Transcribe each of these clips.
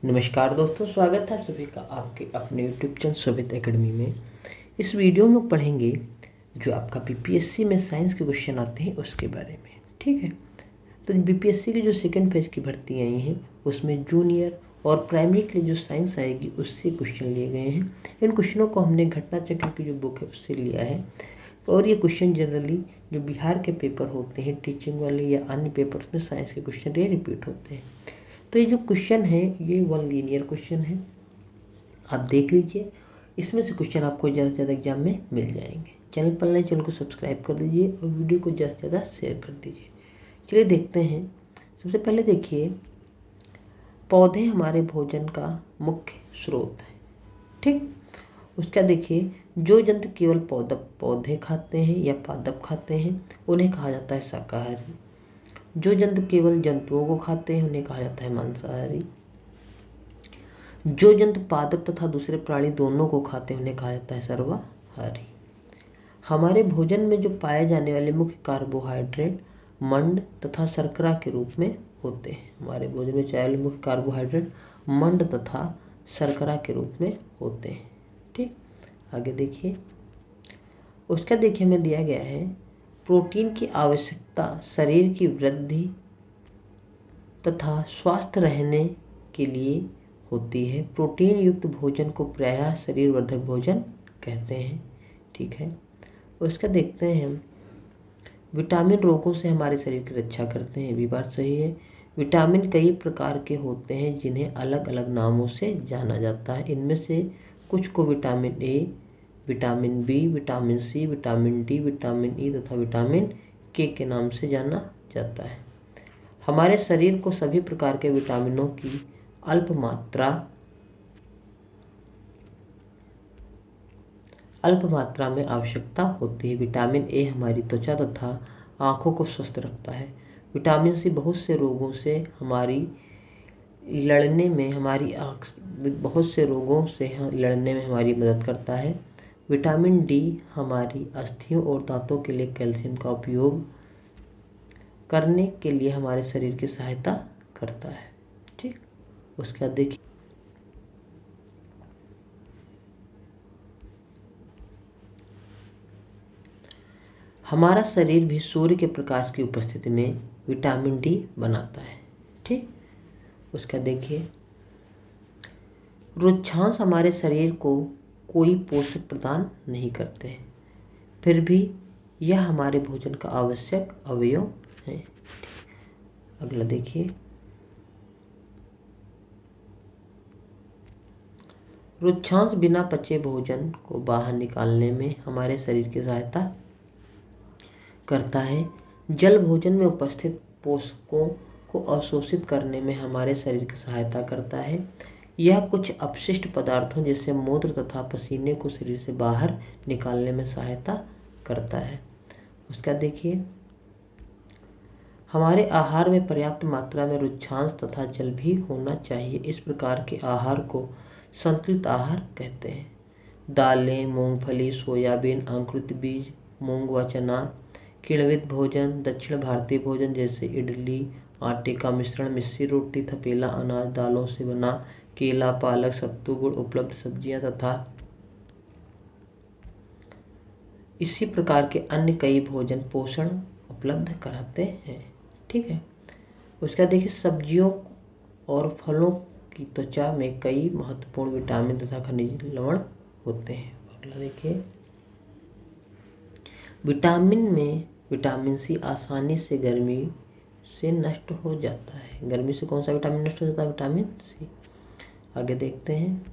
नमस्कार दोस्तों, स्वागत है आप सभी का आपके अपने यूट्यूब चैनल शोभित एकेडमी में। इस वीडियो में लोग पढ़ेंगे जो आपका बीपीएससी में साइंस के क्वेश्चन आते हैं उसके बारे में। ठीक है, तो बीपीएससी की जो सेकंड फेज की भर्ती आई हैं उसमें जूनियर और प्राइमरी के लिए जो साइंस आएगी उससे क्वेश्चन लिए गए हैं। इन क्वेश्चनों को हमने घटना चक्र की जो बुक है उससे लिया है और ये क्वेश्चन जनरली जो बिहार के पेपर होते हैं टीचिंग वाले या अन्य पेपर में साइंस के क्वेश्चन ये रिपीट होते हैं। तो ये जो क्वेश्चन है ये वन लीनियर क्वेश्चन है, आप देख लीजिए। इसमें से क्वेश्चन आपको ज़्यादा से ज़्यादा एग्जाम में मिल जाएंगे। चैनल पर नए चैनल को सब्सक्राइब कर दीजिए और वीडियो को ज़्यादा से ज़्यादा शेयर कर दीजिए। चलिए देखते हैं। सबसे पहले देखिए, पौधे हमारे भोजन का मुख्य स्रोत है। ठीक, उसका देखिए, जो जंतु केवल पौधे खाते हैं या पादप खाते हैं उन्हें कहा जाता है शाकाहारी। जो जंतु केवल जंतुओं को खाते हैं उन्हें कहा जाता है मांसाहारी। जो जंतु पादप तथा दूसरे प्राणी दोनों को खाते हैं उन्हें कहा जाता है सर्वाहारी। हमारे भोजन में जो पाए जाने वाले मुख्य कार्बोहाइड्रेट मंड तथा शर्करा के रूप में होते हैं। हमारे भोजन में चाहे वाले मुख्य कार्बोहाइड्रेट मंड तथा शर्करा के रूप में होते हैं। ठीक, आगे देखिए। उसका देखिए हमें दिया गया है, प्रोटीन की आवश्यकता शरीर की वृद्धि तथा स्वस्थ रहने के लिए होती है। प्रोटीन युक्त भोजन को प्रायः शरीर वर्धक भोजन कहते हैं। ठीक है, उसका देखते हैं हम। विटामिन रोगों से हमारे शरीर की रक्षा करते हैं, भी बात सही है। विटामिन कई प्रकार के होते हैं जिन्हें अलग अलग नामों से जाना जाता है। इनमें से कुछ को vitamin A, vitamin B, vitamin C, vitamin D, vitamin E तथा विटामिन के नाम से जाना जाता है। हमारे शरीर को सभी प्रकार के विटामिनों की अल्प मात्रा में आवश्यकता होती है। विटामिन ए हमारी त्वचा तथा आँखों को स्वस्थ रखता है। विटामिन सी बहुत से रोगों से लड़ने में हमारी मदद करता है। विटामिन डी हमारी अस्थियों और दांतों के लिए कैल्शियम का उपयोग करने के लिए हमारे शरीर की सहायता करता है। ठीक, उसके बाद देखिए, हमारा शरीर भी सूर्य के प्रकाश की उपस्थिति में विटामिन डी बनाता है। ठीक, उसका देखिए, वृक्षांश हमारे शरीर को कोई पोषक प्रदान नहीं करते हैं, फिर भी यह हमारे भोजन का आवश्यक अवयव है। अगला देखिए, वृक्षांश बिना पचे भोजन को बाहर निकालने में हमारे शरीर की सहायता करता है। जल भोजन में उपस्थित पोषकों को अवशोषित करने में हमारे शरीर की सहायता करता है। यह कुछ अपशिष्ट पदार्थों जैसे मूत्र तथा पसीने को शरीर से बाहर निकालने में सहायता करता है। उसका देखिए, हमारे आहार में पर्याप्त मात्रा में वृक्षांश तथा जल भी होना चाहिए। इस प्रकार के आहार को संतुलित आहार कहते हैं। दालें, मूंगफली, सोयाबीन, अंकुरित बीज, मूंग व चना, किण्वित भोजन, दक्षिण भारतीय भोजन जैसे इडली, आटे का मिश्रण, मिस्सी रोटी, थपेला अनाज, दालों से बना, केला, पालक, सत्तू, गुड़, उपलब्ध सब्जियां तथा इसी प्रकार के अन्य कई भोजन पोषण उपलब्ध कराते हैं। ठीक है, उसका देखिए, सब्जियों और फलों की त्वचा में कई महत्वपूर्ण विटामिन तथा खनिज लवण होते हैं। अगला देखिए, विटामिन में विटामिन सी आसानी से गर्मी से नष्ट हो जाता है। गर्मी से कौन सा विटामिन नष्ट हो जाता है? Vitamin C. आगे देखते हैं,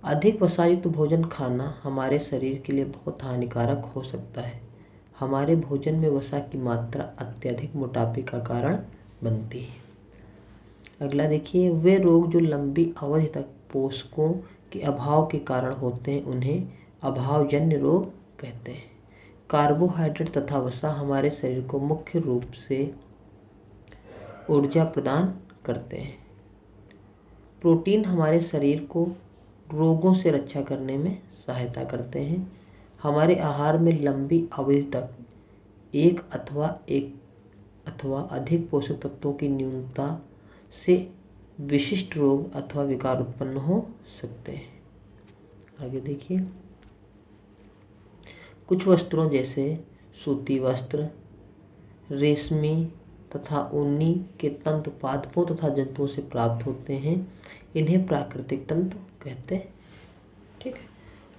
अधिक वसायुक्त भोजन खाना हमारे शरीर के लिए बहुत हानिकारक हो सकता है। हमारे भोजन में वसा की मात्रा अत्यधिक मोटापे का कारण बनती है। अगला देखिए, वे रोग जो लंबी अवधि तक पोषकों के अभाव के कारण होते हैं उन्हें अभावजन्य रोग कहते हैं। कार्बोहाइड्रेट तथा वसा हमारे शरीर को मुख्य रूप से ऊर्जा प्रदान करते हैं। प्रोटीन हमारे शरीर को रोगों से रक्षा करने में सहायता करते हैं। हमारे आहार में लंबी अवधि तक एक अथवा अधिक पोषक तत्वों की न्यूनता से विशिष्ट रोग अथवा विकार उत्पन्न हो सकते हैं। आगे देखिए, कुछ वस्त्रों जैसे सूती वस्त्र, रेशमी तथा ऊनी के तंतु पादपों तथा जंतुओं से प्राप्त होते हैं, इन्हें प्राकृतिक तंतु कहते हैं। ठीक है,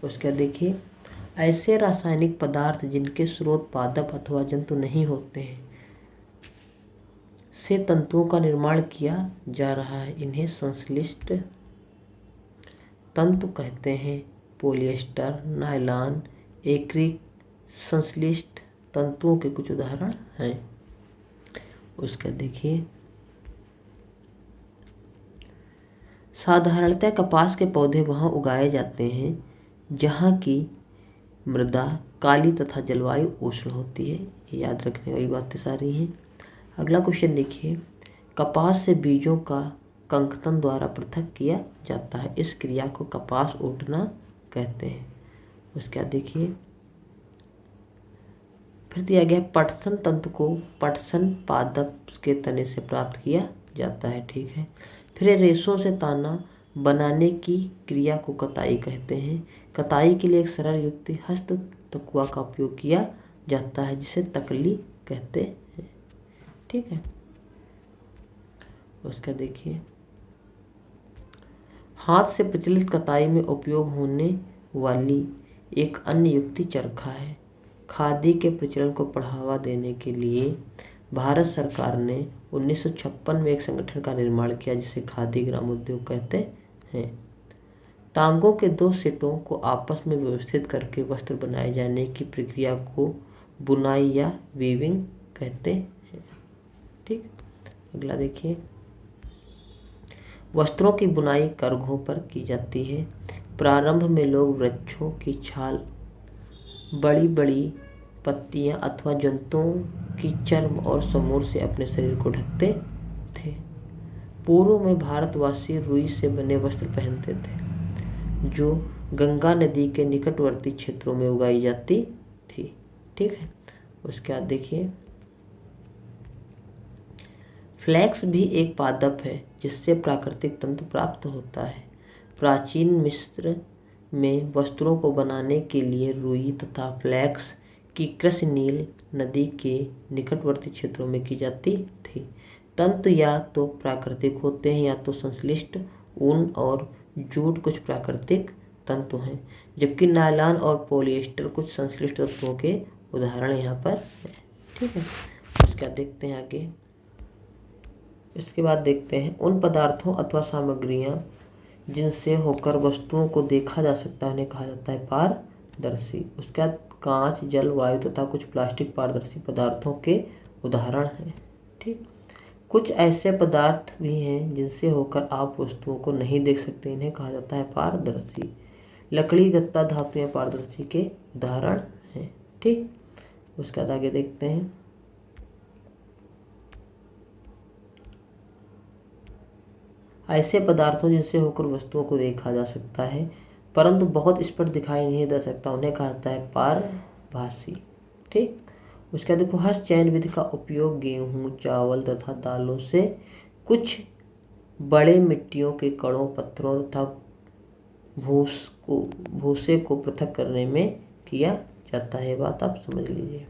उसके बाद देखिए, ऐसे रासायनिक पदार्थ जिनके स्रोत पादप अथवा जंतु नहीं होते हैं से तंतुओं का निर्माण किया जा रहा है, इन्हें संश्लिष्ट तंतु कहते हैं। पॉलिएस्टर, नायलॉन, एक्रिक संश्लिष्ट तंतुओं के कुछ उदाहरण हैं। उसका देखिए, साधारणतः कपास के पौधे वहाँ उगाए जाते हैं जहाँ की मृदा काली तथा जलवायु उष्ण होती है। ये याद रखने वाली बातें सारी हैं। अगला क्वेश्चन देखिए, कपास से बीजों का कंकतन द्वारा पृथक किया जाता है, इस क्रिया को कपास ओटना कहते हैं। उसके बाद देखिए, फिर दिया गया पटसन तंतु को पटसन पादप के तने से प्राप्त किया जाता है। ठीक है, फिर रेशों से ताना बनाने की क्रिया को कताई कहते हैं। कताई के लिए एक सरल युक्ति हस्त तकुआ का उपयोग किया जाता है, जिसे तकली कहते हैं। ठीक है, उसका देखिए, हाथ से प्रचलित कताई में उपयोग होने वाली एक अन्य युक्ति चरखा है। खादी के प्रचलन को बढ़ावा देने के लिए भारत सरकार ने 1956 में एक संगठन का निर्माण किया, जिसे खादी ग्रामोद्योग कहते हैं। तांगों के दो सेटों को आपस में व्यवस्थित करके वस्त्र बनाए जाने की प्रक्रिया को बुनाई या वीविंग कहते हैं। ठीक, अगला देखिए, वस्त्रों की बुनाई करघों पर की जाती है। प्रारंभ में लोग वृक्षों की छाल, बड़ी बड़ी पत्तियां अथवा जंतुओं की चर्म और समूर से अपने शरीर को ढकते थे। पूर्व में भारतवासी रुई से बने वस्त्र पहनते थे, जो गंगा नदी के निकटवर्ती क्षेत्रों में उगाई जाती थी। ठीक है, उसके बाद देखिए, फ्लैक्स भी एक पादप है जिससे प्राकृतिक तंतु प्राप्त होता है। प्राचीन मिस्र में वस्त्रों को बनाने के लिए रुई तथा फ्लैक्स की कृषि नील नदी के निकटवर्ती क्षेत्रों में की जाती थी। तंतु या तो प्राकृतिक होते हैं या तो संश्लिष्ट ऊन और जूट कुछ प्राकृतिक तंतु हैं, जबकि नायलॉन और पॉलिएस्टर कुछ संश्लिष्ट तंतुओं के उदाहरण यहाँ पर हैं। ठीक है, उसका देखते हैं आगे। इसके बाद देखते हैं उन पदार्थों अथवा सामग्रियाँ जिनसे होकर वस्तुओं को देखा जा सकता है, उन्हें कहा जाता है पारदर्शी। उसके बाद कांच, जल, वायु तथा कुछ प्लास्टिक पारदर्शी पदार्थों के उदाहरण हैं। ठीक, कुछ ऐसे पदार्थ भी हैं जिनसे होकर आप वस्तुओं को नहीं देख सकते, इन्हें कहा जाता है पारदर्शी। लकड़ी, गत्ता, धातुएं पारदर्शी के उदाहरण हैं। ठीक, उसके बाद आगे देखते हैं। ऐसे पदार्थों जिनसे होकर वस्तुओं को देखा जा सकता है परंतु बहुत स्पष्ट दिखाई नहीं दे सकता, उन्हें कहा जाता है पारभासी। ठीक, उसके बाद देखो, हस्त चयन विधि का उपयोग गेहूँ, चावल तथा दालों से कुछ बड़े मिट्टियों के कणों, पत्थरों तथा भूसे को पृथक करने में किया जाता है। बात आप समझ लीजिए।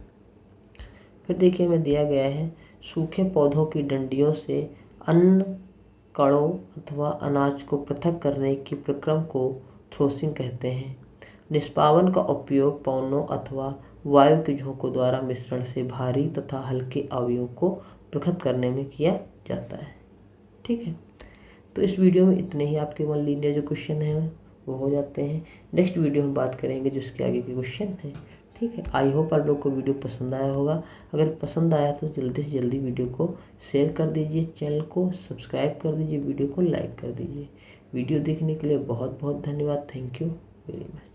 फिर देखिए, हमें दिया गया है सूखे पौधों की डंडियों से अन्न कणों अथवा अनाज को पृथक करने की प्रक्रम को थ्रोसिंग कहते हैं। निष्पावन का उपयोग पवनों अथवा वायु के झोंकों द्वारा मिश्रण से भारी तथा हल्के अवयवों को पृथक करने में किया जाता है। ठीक है, तो इस वीडियो में इतने ही आपके वन लीनियर जो क्वेश्चन है वो हो जाते हैं। नेक्स्ट वीडियो में बात करेंगे जो इसके आगे के क्वेश्चन हैं। ठीक है, आई होप आप लोग को वीडियो पसंद आया होगा। अगर पसंद आया तो जल्दी से जल्दी वीडियो को शेयर कर दीजिए, चैनल को सब्सक्राइब कर दीजिए, वीडियो को लाइक कर दीजिए। वीडियो देखने के लिए बहुत बहुत धन्यवाद। Thank you very much.